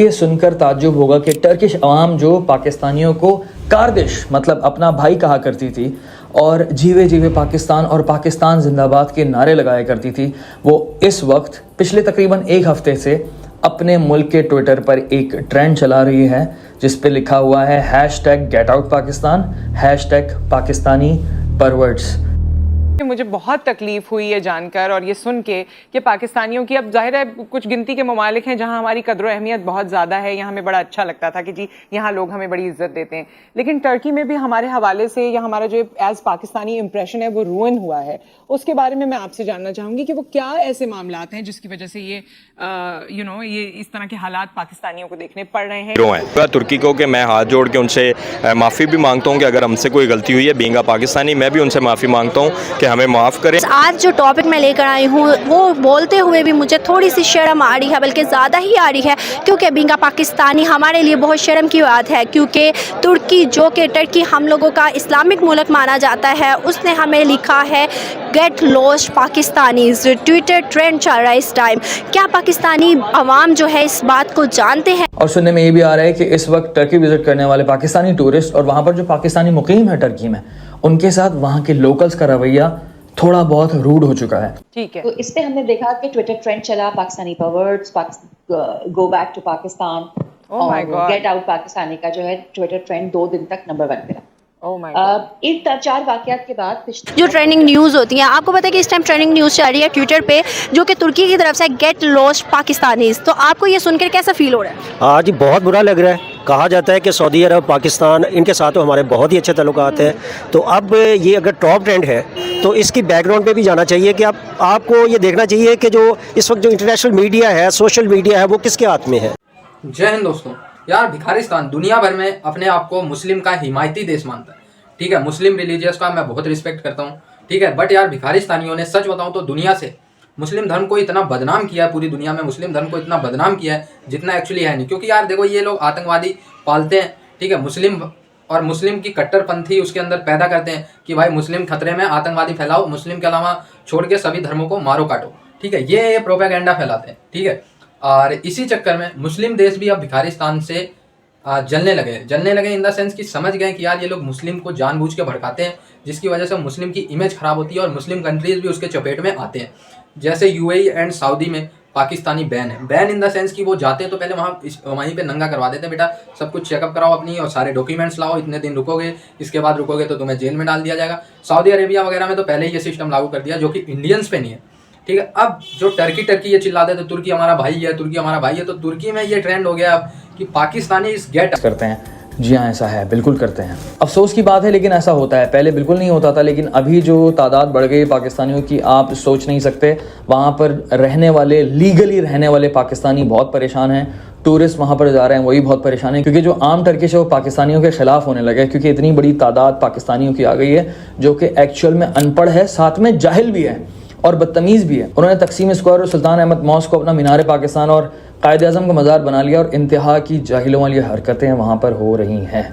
ये सुनकर ताज्जुब होगा कि टर्किश अवाम जो पाकिस्तानियों को कार्दिश मतलब अपना भाई कहा करती थी और जीवे जीवे पाकिस्तान और पाकिस्तान जिंदाबाद के नारे लगाया करती थी, वो इस वक्त पिछले तकरीबन एक हफ्ते से अपने मुल्क के ट्विटर पर एक ट्रेंड चला रही है जिस पे लिखा हुआ है #GetOutPakistan #पाकिस्तानी परवर्ड्स। मुझे बहुत तकलीफ हुई है जानकर और ये सुन के कि पाकिस्तानियों की, अब जाहिर है कुछ गिनती के ममालिक हैं जहां हमारी कदर अहमियत बहुत ज़्यादा है, यहाँ हमें बड़ा अच्छा लगता था कि जी यहाँ लोग हमें बड़ी इज्जत देते हैं, लेकिन टर्की में भी हमारे हवाले से या हमारा जो एज पाकिस्तानी इंप्रेशन है वो रूइन हुआ है। उसके बारे में मैं आपसे जानना चाहूँगी कि वो क्या ऐसे मामलात हैं जिसकी वजह से ये ये इस तरह के हालात पाकिस्तानियों को देखने पड़ रहे हैं। तुर्की को कि मैं हाथ जोड़ के उनसे माफ़ी भी मांगता हूँ कि अगर हमसे कोई गलती हुई है, बीइंग अ पाकिस्तानी मैं भी उनसे माफ़ी मांगता हूँ कि हमें माफ़ करें। आज जो टॉपिक मैं लेकर आई हूँ वो बोलते हुए भी मुझे थोड़ी सी शर्म आ रही है, बल्कि ज़्यादा ही आ रही है, क्योंकि बीइंग अ पाकिस्तानी हमारे लिए बहुत शर्म की बात है, क्योंकि तुर्की जो कि टर्की हम लोगों का इस्लामिक मुल्क माना जाता है, उसने हमें लिखा है get lost Pakistanis. Twitter trend चल रहा है इस टाइम। क्या पाकिस्तानी अवाम जो है इस बात को जानते हैं? और सुनने में ये भी आ रहा है कि इस वक्त टर्की विजिट करने वाले पाकिस्तानी टूरिस्ट और वहाँ पर जो पाकिस्तानी मुकीम है टर्की में, उनके साथ वहाँ के लोकल्स का रवैया थोड़ा बहुत रूड हो चुका है। ठीक है, तो इस पे हमने देखा कि ट्विटर ट्रेंड चला Pakistani perverts, go back to Pakistan और गेट आउट पाकिस्तानी का जो है ट्विटर ट्रेंड 2 दिन तक नंबर 1 पे रहा। एक 4 वाकयात के बाद जो ट्रेंडिंग न्यूज़ होती हैं, आपको पता है कि इस टाइम ट्रेंडिंग न्यूज़ चल रही है ट्विटर पे जो कि तुर्की की तरफ से गेट लॉस्ट पाकिस्तानीज। तो आपको ये सुनकर कैसा फील हो रहा है? हाँ जी, बहुत बुरा लग रहा है। कहा जाता है कि सऊदी अरब, पाकिस्तान, इनके साथ तो हमारे बहुत ही अच्छे ताल्लुकात हैं। तो अब ये अगर टॉप ट्रेंड है तो इसकी बैकग्राउंड पे भी जाना चाहिए कि आपको ये देखना चाहिए कि जो इस वक्त जो इंटरनेशनल मीडिया है, सोशल मीडिया है, वो किसके हाथ में है। जय हिंद दोस्तों। यार भिखारिस्तान दुनिया भर में अपने आप को मुस्लिम का हिमायती देश मानता है, ठीक है। मुस्लिम रिलीजियस का मैं बहुत रिस्पेक्ट करता हूँ, ठीक है। बट यार भिखारिस्तानियों ने सच बताऊँ तो दुनिया से मुस्लिम धर्म को इतना बदनाम किया है, पूरी दुनिया में मुस्लिम धर्म को इतना बदनाम किया है जितना एक्चुअली है नहीं। क्योंकि यार देखो, ये लोग आतंकवादी पालते हैं, ठीक है, मुस्लिम और मुस्लिम की कट्टरपंथी उसके अंदर पैदा करते हैं कि भाई मुस्लिम खतरे में, आतंकवादी फैलाओ, मुस्लिम के अलावा छोड़ के सभी धर्मों को मारो काटो, ठीक है। ये प्रोपेगेंडा फैलाते हैं, ठीक है। और इसी चक्कर में मुस्लिम देश भी अब भिखारिस्तान से जलने लगे इन द सेंस कि समझ गए कि यार ये लोग मुस्लिम को जानबूझ के भड़काते हैं, जिसकी वजह से मुस्लिम की इमेज खराब होती है और मुस्लिम कंट्रीज भी उसके चपेट में आते हैं। जैसे यूएई एंड सऊदी में पाकिस्तानी बैन है, बैन इन द सेंस कि वो जाते हैं तो पहले वहीं पे नंगा करवा देते हैं, बेटा सब कुछ चेकअप कराओ अपनी और सारे डॉक्यूमेंट्स लाओ, इतने दिन रुकोगे, इसके बाद रुकोगे तो तुम्हें जेल में डाल दिया जाएगा। सऊदी अरेबिया वगैरह में तो पहले ही ये सिस्टम लागू कर दिया जो कि इंडियंस पे नहीं है, ठीक है। अब जो टर्की ये चिल्लाते थे तुर्की हमारा भाई है, तुर्की हमारा भाई है, तो तुर्की में ये ट्रेंड हो गया अब कि पाकिस्तानी इस गेट करते हैं। जी हाँ, ऐसा है, बिल्कुल करते हैं। अफसोस की बात है लेकिन ऐसा होता है। पहले बिल्कुल नहीं होता था, लेकिन अभी जो तादाद बढ़ गई पाकिस्तानियों की आप सोच नहीं सकते। वहाँ पर रहने वाले, लीगली रहने वाले पाकिस्तानी बहुत परेशान हैं। टूरिस्ट वहाँ पर जा रहे हैं, वही बहुत परेशान है, क्योंकि जो आम टर्किश है वो पाकिस्तानियों के खिलाफ होने लगे, क्योंकि इतनी बड़ी तादाद पाकिस्तानियों की आ गई है जो कि एक्चुअल में अनपढ़ है, साथ में जाहिल भी है और बदतमीज़ भी है। उन्होंने तकसीम स्क्वायर और सुल्तान अहमद मॉस्क को अपना मीनार पाकिस्तान और कायद आज़म का मज़ार बना लिया और इंतहा की जाहिलों वाली हरकतें वहाँ पर हो रही हैं।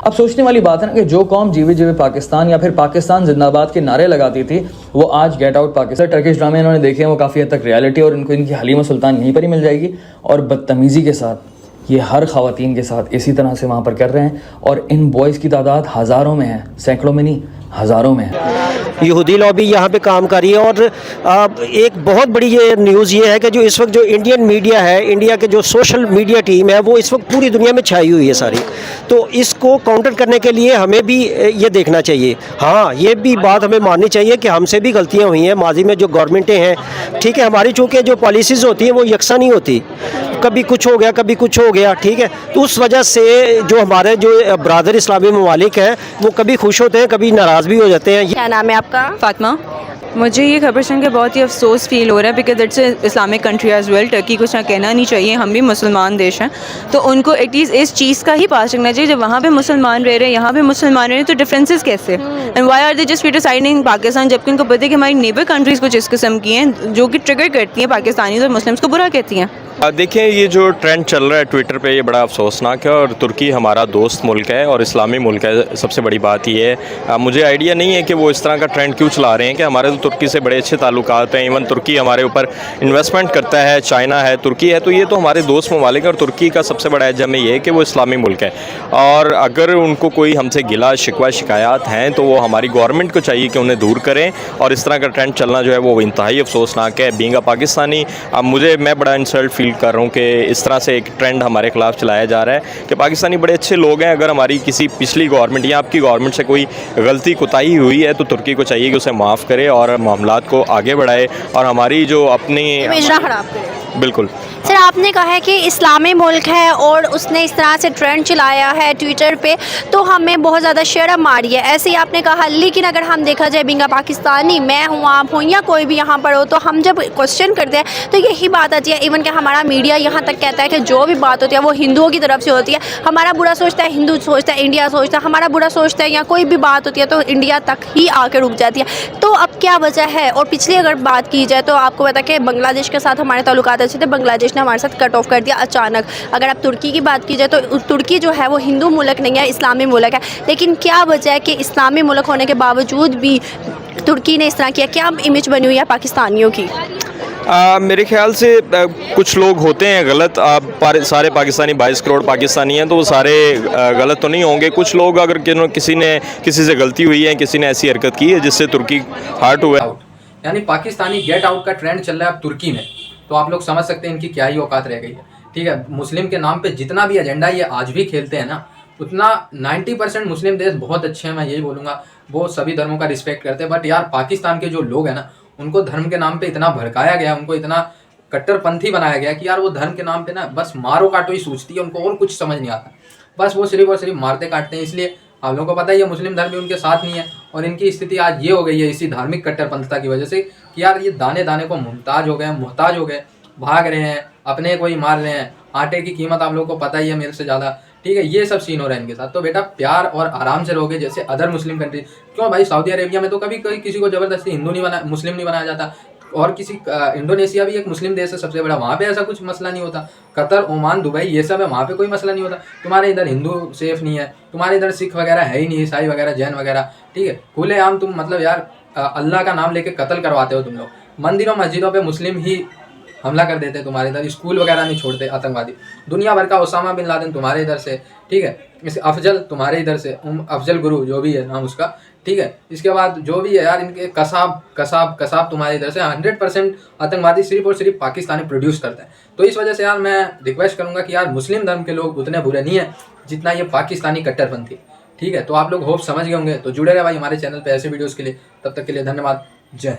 अब सोचने वाली बात है ना कि जो कौम जीवे जीवे पाकिस्तान या फिर पाकिस्तान जिंदाबाद के नारे लगाती थी वो आज गेट आउट पाकिस्तान। टर्किश ड्रामे इन्होंने देखे हैं, वो काफ़ी हद तक रियलिटी, और इनको इनकी हलीमा सुल्तान यहीं पर ही मिल जाएगी। और बदतमीज़ी के साथ ये हर खवातीन के साथ इसी तरह से वहाँ पर कर रहे हैं, और इन बॉयज़ की तादाद हज़ारों में है, सैकड़ों में नहीं, हज़ारों में है। यहूदी लॉबी यहाँ पे काम कर रही है। और एक बहुत बड़ी ये न्यूज़ ये है कि जो इस वक्त जो इंडियन मीडिया है, इंडिया के जो सोशल मीडिया टीम है, वो इस वक्त पूरी दुनिया में छाई हुई है सारी। तो इसको काउंटर करने के लिए हमें भी ये देखना चाहिए। हाँ, ये भी बात हमें माननी चाहिए कि हमसे भी गलतियाँ हुई हैं माजी में, जो गवर्नमेंटें हैं, ठीक है। हमारी चूँकि जो पॉलिसीज़ होती हैं वो यकसा नहीं होती, कभी कुछ हो गया, कभी कुछ हो गया, ठीक है। तो उस वजह से जो हमारे जो ब्रादर इस्लामी ममालिक हैं वो कभी खुश होते हैं, कभी नाराज़ भी हो जाते हैं। क्या नाम है आपका? फातिमा। मुझे ये खबर सुन के बहुत ही अफसोस फील हो रहा है, because it's Islamic country as well. Turkey को ना कहना नहीं चाहिए, हम भी मुसलमान देश हैं, तो उनको एटलीस्ट इस चीज़ का ही पास रखना चाहिए। जब वहाँ पे मुसलमान रह रहे हैं, यहाँ पे मुसलमान रह रहे हैं, तो डिफरेंसेस कैसे, and why are they just criticising Pakistan, जबकि उनको पता है कि हमारी नेबर कंट्रीज़ कुछ इस किस्म की हैं जो कि ट्रिगर करती हैं पाकिस्तानी और मुस्लिम्स को बुरा कहती हैं। देखिए ये जो ट्रेंड चल रहा है ट्विटर पे ये बड़ा अफसोसनाक है और तुर्की हमारा दोस्त मुल्क है और इस्लामी मुल्क है। सबसे बड़ी बात ये है मुझे आइडिया नहीं है कि वो इस तरह का ट्रेंड क्यों चला रहे हैं कि हमारे तो तुर्की से बड़े अच्छे ताल्लुकात हैं। इवन तुर्की हमारे ऊपर इन्वेस्टमेंट करता है, चाइना है, तुर्की है, तो ये तो हमारे दोस्त ममालिक है। और तुर्की का सबसे बड़ा एज हमें ये है कि वो इस्लामी मुल्क है और अगर उनको कोई हमसे गिला शिकवा शिकायत हैं तो वो हमारी गवर्नमेंट को चाहिए कि उन्हें दूर करें। और इस तरह का ट्रेंड चलना जो है वो इंतहाई अफसोसनाक है। बीइंग अ पाकिस्तानी अब मैं बड़ा इंसल्ट फील कर रहा हूँ कि इस तरह से एक ट्रेंड हमारे खिलाफ चलाया जा रहा है कि पाकिस्तानी बड़े अच्छे लोग हैं। अगर हमारी किसी पिछली गवर्नमेंट या आपकी गवर्नमेंट से कोई गलती कोताही हुई है तो तुर्की को चाहिए कि उसे माफ़ करे और मामलात को आगे बढ़ाए और हमारी जो अपनी बिल्कुल। सर आपने कहा है कि इस्लामी मुल्क है और उसने इस तरह से ट्रेंड चलाया है ट्विटर पे, तो हमें बहुत ज़्यादा शर्म आ रही है, ऐसे ही आपने कहा। लेकिन अगर हम देखा जाए बीइंग अ पाकिस्तानी, मैं हूँ, आप हूँ या कोई भी यहाँ पर हो, तो हम जब क्वेश्चन करते हैं तो यही बात आती है। इवन कि हमारा मीडिया यहाँ तक कहता है कि जो भी बात होती है वो हिंदुओं की तरफ से होती है। हमारा बुरा सोचता है हिंदू सोचता है, इंडिया सोचता है, हमारा बुरा सोचता है, या कोई भी बात होती है तो इंडिया तक ही आकर रुक जाती है। तो अब क्या वजह है? और पिछली अगर बात की जाए तो आपको पता है कि बांग्लादेश के साथ हमारे ताल्लुकात अच्छे थे, बांग्लादेश ने हमारे साथ कट ऑफ कर दिया अचानक। अगर आप तुर्की की बात की जाए तो तुर्की जो है वो हिंदू मुल्क नहीं है, इस्लामी मुल्क है। लेकिन क्या वजह है कि इस्लामी मुल्क होने के बावजूद भी तुर्की ने इस तरह किया? क्या इमेज बनी हुई है पाकिस्तानियों की? मेरे ख्याल से कुछ लोग होते हैं गलत। सारे पाकिस्तानी 22 करोड़ पाकिस्तानी हैं तो वो सारे गलत तो नहीं होंगे। कुछ लोग अगर किसी से गलती हुई है, किसी ने ऐसी हरकत की है जिससे तुर्की हर्ट हुआ है, यानी पाकिस्तानी गेट आउट का ट्रेंड चल रहा है अब तुर्की में, तो आप लोग समझ सकते हैं इनकी क्या ही औकात रह गई है। ठीक है, मुस्लिम के नाम पे जितना भी एजेंडा ये आज भी खेलते हैं ना, उतना 90% मुस्लिम देश बहुत अच्छे हैं, मैं यही बोलूँगा, वो सभी धर्मों का रिस्पेक्ट करते हैं। बट यार पाकिस्तान के जो लोग हैं ना, उनको धर्म के नाम पे इतना भड़काया गया, उनको इतना कट्टरपंथी बनाया गया कि यार वो धर्म के नाम पे ना बस मारो काटो ही सोचती है, उनको और कुछ समझ नहीं आता, बस वो सिर्फ और सिर्फ मारते काटते हैं। इसलिए आप लोगों को पता ही है मुस्लिम धर्म भी उनके साथ नहीं है और इनकी स्थिति आज ये हो गई है इसी धार्मिक कट्टरपंथता की वजह से कि यार ये दाने दाने को मुहताज हो गए, भाग रहे हैं, अपने को ही मार रहे हैं। आटे की कीमत आप लोगों को पता ही है मेरे से ज़्यादा। ठीक है, ये सब सीन हो रहा है इनके साथ। तो बेटा प्यार और आराम से रहोगे जैसे अदर मुस्लिम कंट्री। क्यों भाई, सऊदी अरेबिया में तो कभी किसी को ज़बरदस्ती मुस्लिम नहीं बनाया जाता, और किसी इंडोनेशिया भी एक मुस्लिम देश है सबसे बड़ा, वहाँ पे ऐसा कुछ मसला नहीं होता। कतर, ओमान, दुबई ये सब है, वहाँ पे कोई मसला नहीं होता। तुम्हारे इधर हिंदू सेफ नहीं है, तुम्हारे इधर सिख वगैरह है ही नहीं, ईसाई वगैरह, जैन वगैरह। ठीक है, खुलेआम तुम मतलब यार अल्लाह का नाम लेके कत्ल करवाते हो तुम लोग। मंदिरों मस्जिदों पे मुस्लिम ही हमला कर देते हैं तुम्हारे इधर, स्कूल वगैरह नहीं छोड़ते आतंकवादी। दुनिया भर का ओसामा बिन लादेन तुम्हारे इधर से। ठीक है, इस अफजल तुम्हारे इधर से, अफजल गुरु जो भी है नाम उसका। ठीक है, इसके बाद जो भी है यार इनके कसाब तुम्हारे इधर से। 100% आतंकवादी सिर्फ और सिर्फ पाकिस्तानी प्रोड्यूस करते हैं। तो इस वजह से यार मैं रिक्वेस्ट करूंगा कि यार मुस्लिम धर्म के लोग उतने बुरे नहीं है जितना ये पाकिस्तानी कट्टरपंथी। ठीक है, तो आप लोग होप समझ गए होंगे। तो जुड़े रहे भाई हमारे चैनल पे ऐसे वीडियोज़ के लिए। तब तक के लिए धन्यवाद। जय हिंद।